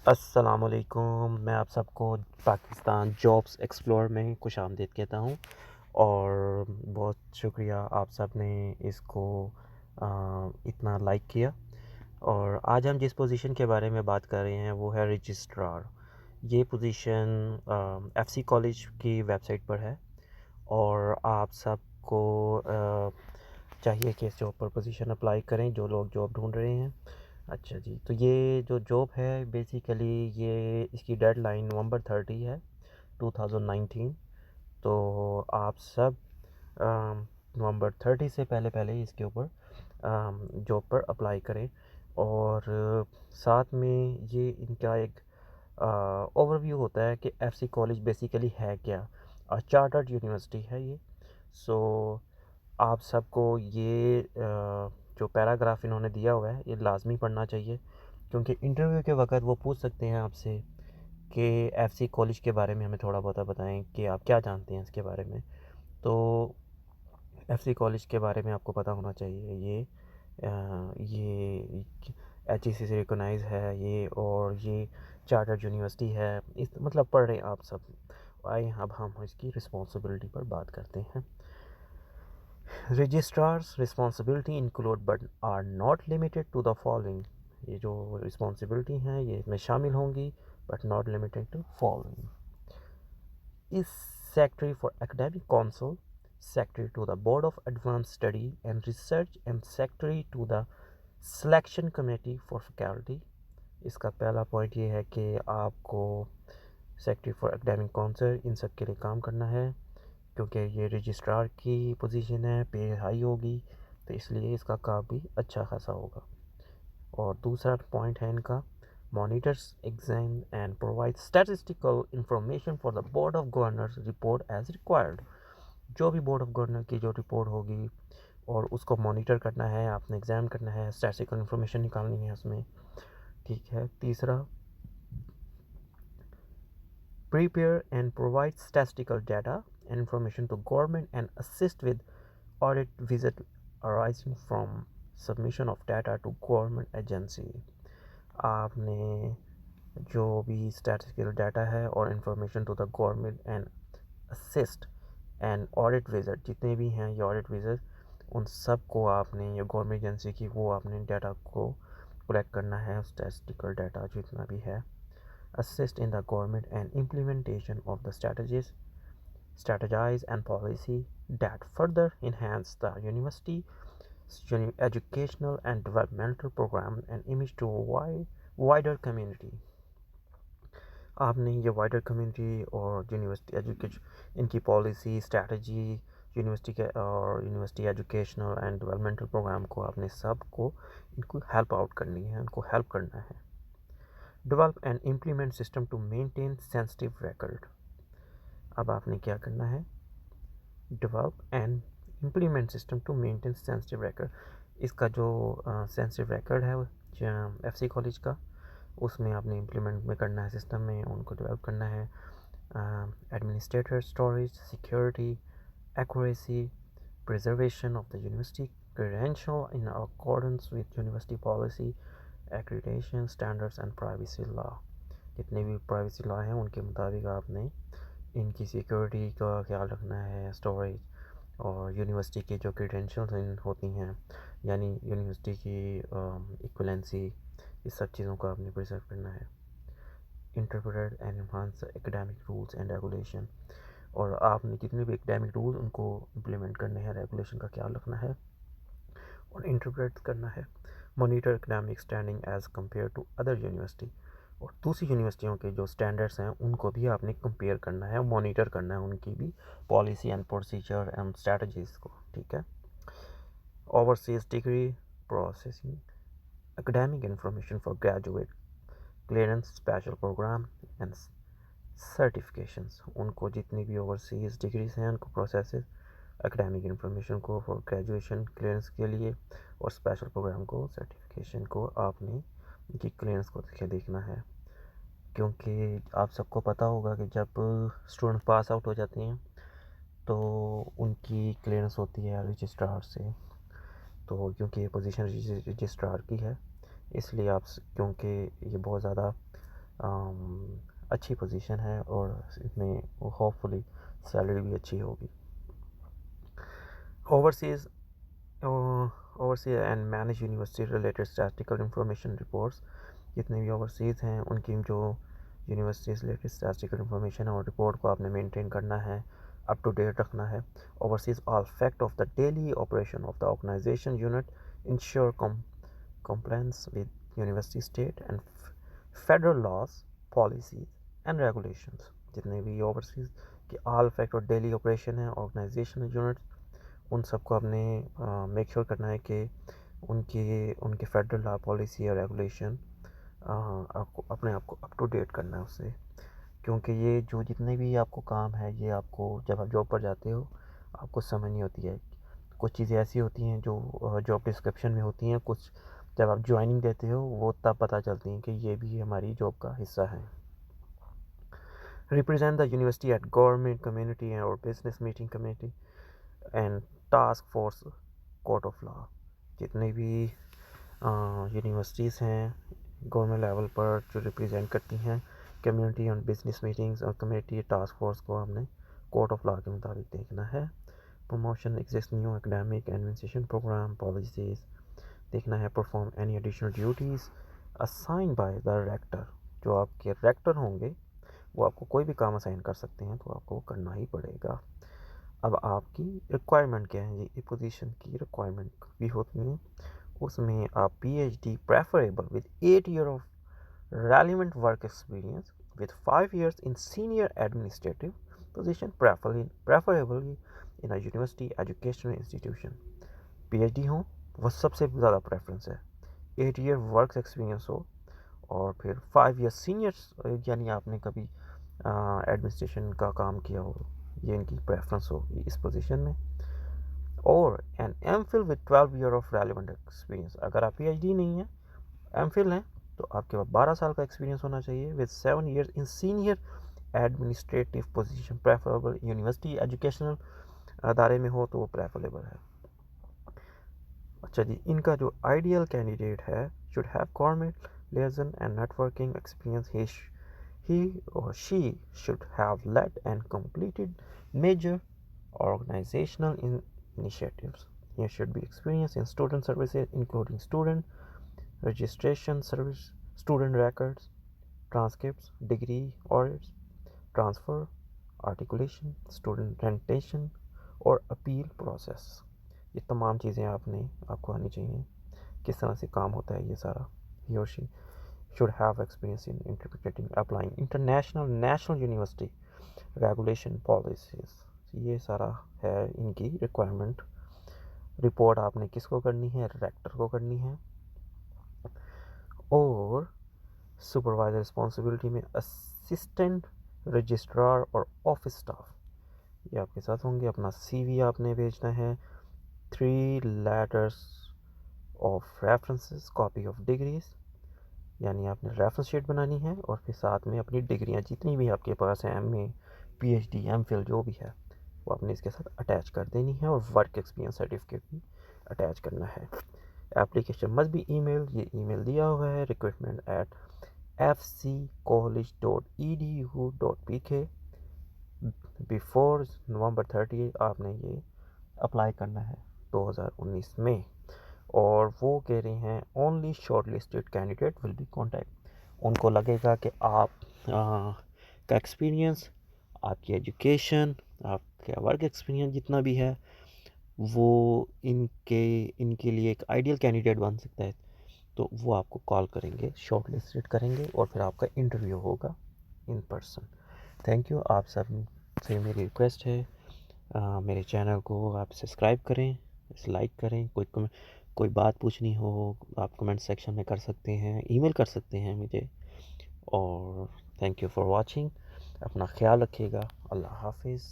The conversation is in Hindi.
अस्सलामुअलैकुम। मैं आप सबको पाकिस्तान जॉब्स एक्सप्लोर में खुशामदीद कहता हूँ और बहुत शुक्रिया आप सब ने इसको इतना लाइक किया। और आज हम जिस पोजीशन के बारे में बात कर रहे हैं वो है रजिस्ट्रार। ये पोजीशन एफसी कॉलेज की वेबसाइट पर है और आप सबको चाहिए कि इस जॉब पर पोजीशन अप्लाई करें जो लोग जॉब ढूंढ रहे हैं। अच्छा जी, तो ये जो जॉब है बेसिकली ये इसकी डेडलाइन नवंबर 30 है 2019। तो आप सब नवंबर 30 से पहले पहले इसके ऊपर जॉब पर अप्लाई करें। और साथ में ये इनका एक ओवरव्यू होता है कि एफसी कॉलेज बेसिकली है क्या। चार्टर्ड यूनिवर्सिटी है ये। सो आप सबको ये जो पैराग्राफ इन्होंने दिया हुआ है ये लाजमी पढ़ना चाहिए, क्योंकि इंटरव्यू के वक्त वो पूछ सकते हैं आपसे कि एफसी कॉलेज के बारे में हमें थोड़ा बहुत बताएं कि आप क्या जानते हैं इसके बारे में। तो एफसी कॉलेज के बारे में आपको पता होना चाहिए। ये एच से रिकोगनाइज है ये, और ये चार्टर्ड यूनिवर्सिटी है। इस मतलब पढ़ रहे हैं आप सब। आइए अब हम इसकी रिस्पॉन्सिबिलिटी पर बात करते हैं। Registrars responsibility include but are not limited to the following. ये जो रिस्पॉन्सिबिलिटी हैं ये इसमें शामिल होंगी, but not limited to following is Secretary for Academic Council, Secretary to the Board of Advanced Study and Research, and Secretary to the Selection Committee for Faculty। इसका पहला पॉइंट ये है कि आपको सेक्रेटरी फॉर एकेडमिक काउंसिल इन सब के लिए काम करना है, क्योंकि ये रजिस्ट्रार की पोजीशन है, पे हाई होगी, तो इसलिए इसका काम भी अच्छा खासा होगा। और दूसरा पॉइंट है इनका monitors exam and provides statistical information for the board of governors report as required। जो भी बोर्ड ऑफ गवर्नर की जो रिपोर्ट होगी और उसको मॉनिटर करना है, आपने एग्ज़ाम करना है, स्टैटिस्टिकल इन्फॉर्मेशन निकालनी है उसमें। ठीक है। तीसरा, prepare and provide statistical data and information to government and assist with audit visit arising from submission of data to government agency। आपने जो भी स्टैटिस्टिकल डाटा है और information to the government and assist and audit visit, जितने भी हैं ये ऑडिट विजिट, उन सब को आपने, ये गवर्नमेंट एजेंसी की, वो आपने डाटा को कलेक्ट करना है, स्टैटिस्टिकल डाटा जितना भी है। Assist in the government and implementation of the strategize and policy that further enhance the university educational and developmental program and image to wider community। आपने ये वाइडर कम्युनिटी और यूनिवर्सिटी एजुकेशन, इनकी पॉलिसी, स्ट्रैटेजी, यूनिवर्सिटी के और university educational and developmental programme को आपने सब को इनको हेल्प आउट करनी है, उनको हेल्प करना है। Develop and implement system to maintain sensitive record. अब आपने क्या करना है, develop and implement system to maintain sensitive record. इसका जो सेंसिटिव रिकॉर्ड है एफसी कॉलेज का, उसमें आपने इम्प्लीमेंट में करना है, सिस्टम में उनको डेवलप करना है। Administrator, storage, security, accuracy, preservation of the university credential in accordance with university policy, accreditation standards and privacy law। जितने भी प्राइवेसी लॉ हैं उनके मुताबिक आपने इनकी सिक्योरिटी का ख्याल रखना है, स्टोरेज और यूनिवर्सिटी की जो क्रेडेंशियल्स होती हैं, यानी यूनिवर्सिटी की इक्वलेंसी, इस सब चीज़ों को आपने प्रिजर्व करना है। Interpret and enhance academic rules and regulation, और आपने जितने भी एकेडमिक रूल उनको इम्प्लीमेंट करने हैं, रेगुलेशन का ख्याल रखना है और इंटरप्रेट करना है। Monitor academic standing as compared to other university, और दूसरी यूनिवर्सिटियों के जो स्टैंडर्ड्स हैं उनको भी आपने कंपेयर करना है, मॉनिटर करना है उनकी भी policy and procedure and strategies को। ठीक है। Overseas degree processing, academic information for graduate clearance, special program and certifications, उनको जितनी भी ओवरसीज़ डिग्रीज हैं उनको प्रोसेसेस, एकेडमिक इंफॉर्मेशन को फॉर ग्रेजुएशन क्लियरेंस के लिए, और स्पेशल प्रोग्राम को, सर्टिफिकेशन को आपने उनकी क्लियरेंस को देखना है। क्योंकि आप सबको पता होगा कि जब स्टूडेंट पास आउट हो जाते हैं तो उनकी क्लियरेंस होती है रजिस्ट्रार से। तो क्योंकि ये पोजीशन रजिस्ट्रार की है, इसलिए आप, क्योंकि ये बहुत ज़्यादा अच्छी पोजीशन है और इसमें होपफुली सैलरी भी अच्छी होगी। Overseas oversee and manage university related statistical information reports। जितने भी ओवरसीज़ हैं उनकी जो यूनिवर्सिटीज़ रिलेटेड स्टैटिस्टिकल इंफॉर्मेशन और रिपोर्ट को आपने मेंटेन करना है, अप टू डेट रखना है। Oversees all fact of the daily operation of the organisation unit, ensure compliance with university state and federal laws, policies and regulations। जितने भी ओवरसीज़ के ऑल फैक्ट और डेली ऑपरेशन है ऑर्गेनाइजेशन यूनिट, उन सबको आपने मेक श्योर करना है कि उनके फेडरल लॉ, पॉलिसी और रेगुलेशन आपको अपने आप को अप टू डेट करना है उससे। क्योंकि ये जो जितने भी आपको काम है ये आपको जब आप जॉब पर जाते हो आपको समझ नहीं होती है। कुछ चीज़ें ऐसी होती हैं जो जॉब डिस्क्रिप्शन में होती हैं, कुछ जब आप ज्वाइनिंग देते हो वो तब पता चलती हैं कि ये भी हमारी जॉब का हिस्सा है। Represent the university at government, community और business meeting committee and task force court of law. जितने भी यूनिवर्सिटीज़ हैं गवर्नमेंट लेवल पर जो रिप्रेजेंट करती हैं कम्युनिटी एंड बिजनेस मीटिंग्स और कमेटी टास्क फोर्स को हमने कोर्ट ऑफ लॉ के मुताबिक देखना है। Promotion exist new academic administration programme policies देखना है। Perform any additional duties assign by the rector. जो आपके रेक्टर होंगे वो आपको कोई भी काम असाइन कर सकते हैं तो आपको करना ही पड़ेगा। अब आपकी रिक्वायरमेंट क्या है, ये पोजीशन की रिक्वायरमेंट भी होती हैं। उसमें आप PhD preferable with 8 years of relevant work experience with 5 years in senior administrative position preferable in a university educational institution. PhD हो वो सबसे ज़्यादा प्रेफरेंस है। 8 year वर्क एक्सपीरियंस हो और फिर 5 years सीनियर यानी आपने कभी एडमिनिस्ट्रेशन का काम किया हो, ये इनकी प्रेफरेंस होगी इस पोजीशन में। और an MPhil with 12 years of relevant experience. अगर आप PhD नहीं है, MPhil हैं, तो आपके पास 12 साल का एक्सपीरियंस होना चाहिए with 7 years in senior administrative position preferable. University educational अदारे में हो तो वो प्रेफरेबल है। अच्छा जी, इनका जो आइडियल कैंडिडेट है should have government liaison and networking experience. He or she should have led and completed major organizational initiatives. He should be experienced in student services, including student registration service, student records, transcripts, degree audits, transfer, articulation, student retention और appeal process। ये तमाम चीज़ें आपको आनी चाहिए। किस तरह से काम होता है ये सारा। He or she should have experience in interpreting, applying international, national university regulation policies। ये सारा है इनकी रिक्वायरमेंट। रिपोर्ट आपने किसको करनी है, रेक्टर को करनी है। और सुपरवाइजर रिस्पॉन्सिबिलिटी में असिस्टेंट रजिस्ट्रार और ऑफिस स्टाफ ये आपके साथ होंगे। अपना CV आपने भेजना है। 3 letters of references, copy of degrees, यानी आपने रेफरेंस शीट बनानी है और फिर साथ में अपनी डिग्रियां जितनी भी आपके पास हैं, MA, PhD, MPhil जो भी है वो आपने इसके साथ अटैच कर देनी है और वर्क एक्सपीरियंस सर्टिफिकेट भी अटैच करना है। एप्लीकेशन मस्ट बी ईमेल, ये ईमेल दिया हुआ है recruitment@fccollege.edu.pk बिफोर November 30 आपने ये अप्लाई करना है 2019 में। और वो कह रहे हैं only short listed candidate will be contact. उनको लगेगा कि आप का एक्सपीरियंस, आपकी एजुकेशन, आपका वर्क एक्सपीरियंस जितना भी है वो इनके लिए एक आइडियल कैंडिडेट बन सकता है, तो वो आपको कॉल करेंगे, शॉर्ट लिस्टेड करेंगे और फिर आपका इंटरव्यू होगा इन पर्सन। Thank you. आप सब से मेरी रिक्वेस्ट है मेरे चैनल को आप सब्सक्राइब करें, लाइक करें। कोई बात पूछनी हो आप कमेंट सेक्शन में कर सकते हैं, ईमेल कर सकते हैं मुझे। और थैंक यू फॉर वॉचिंग। अपना ख्याल रखिएगा। अल्लाह हाफिज़।